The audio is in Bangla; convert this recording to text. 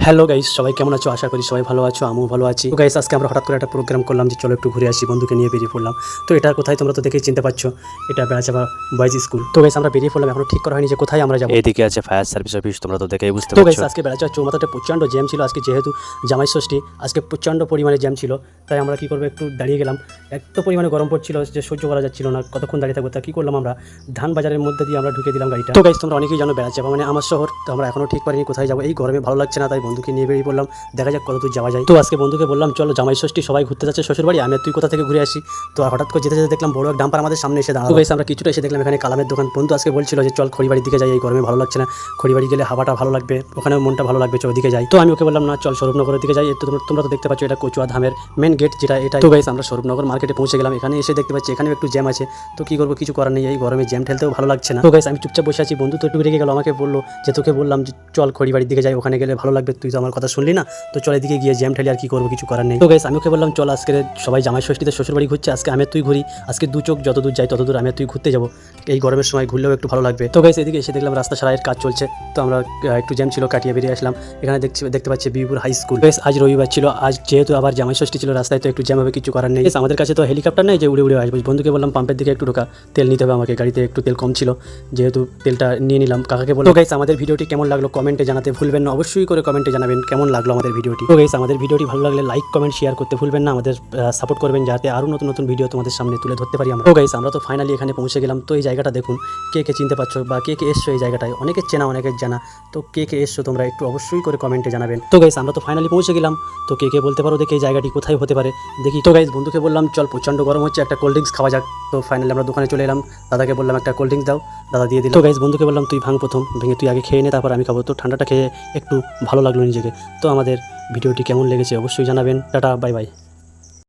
হ্যালো গাইস, সবাই কেমন আছো? আশা করি সবাই ভালো আছো, আমিও ভালো আছি। তো গাইস, আজকে আমরা হঠাৎ করে একটা প্রোগ্রাম করলাম যে চলো একটু ঘুরে আসি, বন্ধুকে নিয়ে বেরিয়ে পড়লাম। তো এটা কোথায় তোমরা তো দেখেই চিনতে পারছো, এটা বেড়াচাপা বয়েজ স্কুল। তো গাইস, আমরা বেরিয়ে পড়লাম, এখনো ঠিক করা হয়নি যে কোথায় আমরা যাবো। এদিকে আছে ফায়ার সার্ভিস অফিস, তোমরা তো দেখেই বুঝতে তো গাইস, পারছো। আজকে বেড়াচাপা চৌমাথাতে প্রচণ্ড জ্যাম ছিল। আজকে যেহেতু জামাই ষষ্ঠী, আজকে প্রচণ্ড পরিমাণে জ্যাম ছিল। তাই আমরা কী করবো, একটু দাঁড়িয়ে গেলাম। এত পরিমাণে গরম পড়ছিল যে সহ্য করা যাচ্ছিল না, কতক্ষণ দাঁড়িয়ে থাকবো। তা কী করলাম, আমরা ধান বাজারের মধ্যে দিয়ে আমরা ঢুকে দিলাম গাড়িটা। তো গাইস, তোমরা অনেকেই জানো বেড়াচাপা মানে আমার শহর। তো আমরা এখনও ঠিক পারিনি কোথায় যাবো, এই গরমে ভালো লাগছে না, তাই বন্ধুকে নিয়ে বেরিয়ে পড়লাম। দেখা যাক কতদূর যাওয়া যায়। তো আজকে বন্ধুকে বললাম চলো জামাই ষষ্ঠী, সবাই ঘুরতে যাচ্ছে শ্বশুর বাড়ি, আমি তুই কোথা থেকে ঘুরে আসি। তো হঠাৎ করে যেতে যেতে দেখলাম বড় এক ডাম্পার আমাদের সামনে এসে দাঁড়ালো। আমরা কিছুটা এসে দেখলাম এখানে কালামের দোকান। বন্ধু আজকে বলছিল যে চল খড়িবাড়ির দিকে যাই, এই গরমে ভালো লাগছে না, খড়িবাড়ি গেলে হাওয়াটা ভালো লাগবে, ওখানে মনটা ভালো লাগবে, চল ওদিকে যাই। তো আমি ওকে বললাম না, চল স্বরূপনগরের দিকে যাই। তো তোমরা তো দেখতে পাচ্ছ এটা কচুয়া ধামের মেন গেট, যেটা এটা। তো গাইস, আমরা স্বরূপনগর মার্কেটে পৌঁছে গেলাম। এখানে এসে দেখতে পাচ্ছি এখানেও একটু জ্যাম আছে। তো কি করবো, কিছু করার নেই, এই গরমে জ্যাম ঠেলতেও ভালো লাগছে না। তো গাইস, আমি চুপচাপ বসে আছি। বন্ধু তো একটু রেগে গেল, আমাকে বললো যে তোকে বললাম যে চল খড়িবাড়ির দিকে যাই, ওখানে গেলে ভালো লাগবে, তুই তো আমার কথা শুনলি না। তো চল এদিকে গিয়ে জ্যাম ঠেলে আর কি করবো, কিছু করার নেই। তো গাইস, আমি ওকে বললাম চল আজকে সবাই জামাই ষষ্ঠীতে শ্বশুর বাড়ি ঘুরছে, আজকে আমি তুই ঘুরি। আজকে দু চোখ যত দূর যাই তত দূর আমি তুই ঘুরতে যাবো, এই গরমের সময় ঘুরলেও একটু ভালো লাগবে। তো গাইস, এদিকে এসে দেখলাম রাস্তা সারাইয়ের কাজ চলছে। তো আমরা একটু জ্যাম ছিল, কাটিয়ে বেরিয়ে আসলাম। এখানে দেখতে পাচ্ছি বিবিপুর হাই স্কুল। বেশ, আজ রবিবার ছিল, আজ যেহেতু আবার জামাই ষষ্ঠী ছিল, রাস্তায় তো একটু জ্যাম হবে, কিছু করার নেই। আমাদের কাছে তো হেলিকপ্টার নেই যে উড়ে উড়ে আসবো। বন্ধুকে বললাম পাম্পের দিকে একটু ঢোকা, তেল নিতে হবে আমাকে, গাড়িতে একটু তেল কম ছিল, যেহেতু তেলটা নিয়ে নিলাম। কাকাকে বললাম। তো গাইস, আমাদের ভিডিওটি কেমন লাগলো কমেন্টে জানাতে ভুলবেন না, অবশ্যই করে কমেন্টে জানাবেন কেমন লাগলো আমাদের ভিডিওটি। তো গাইস, আমাদের ভিডিওটি ভালো লাগলে লাইক কমেন্ট শেয়ার করতে ভুলবেন না, আমাদের সাপোর্ট করবেন যাতে আরও নতুন নতুন ভিডিও তোমাদের সামনে তুলে ধরতে পারি আমরা। তো গাইস, আমরা তো ফাইনালি এখানে পৌঁছে গেলাম। তো এই জায়গাটা দেখুন, কে কে চিনতে পারছো বা কে কে এসছো এই জায়গাটায়, অনেকের চেনা অনেকের জানা। তো কে কে এসছো তোমরা একটু অবশ্যই করে কমেন্টে জানাবেন। তো গাইস, আমরা তো ফাইনালি পৌঁছে গেলাম। তো কে কে বলতে পারো দেখি এই জায়গাটি কোথায় হতে পারে, দেখি। তো গাইস, বন্ধুকে বললাম চল প্রচণ্ড গরম হচ্ছে, একটা কোল্ড ড্রিঙ্কস খাওয়া যাক। তো ফাইনালি আমরা দোকানে চলে এলাম, দাদাকে বললাম একটা কোল্ড ড্রিঙ্কস দাও, দাদা দিয়ে দিল। তো গাইস, বন্ধুকে বললাম তুই ভাঙ প্রথম, ভেঙে তুই আগে খেয়ে নে, তারপর আমি খাবো। তো ঠান্ডাটা খেয়ে একটু ভালো লাগলো নিজেকে। তো আমাদের ভিডিওটি কেমন লেগেছে অবশ্যই জানাবেন। Tata, bye bye.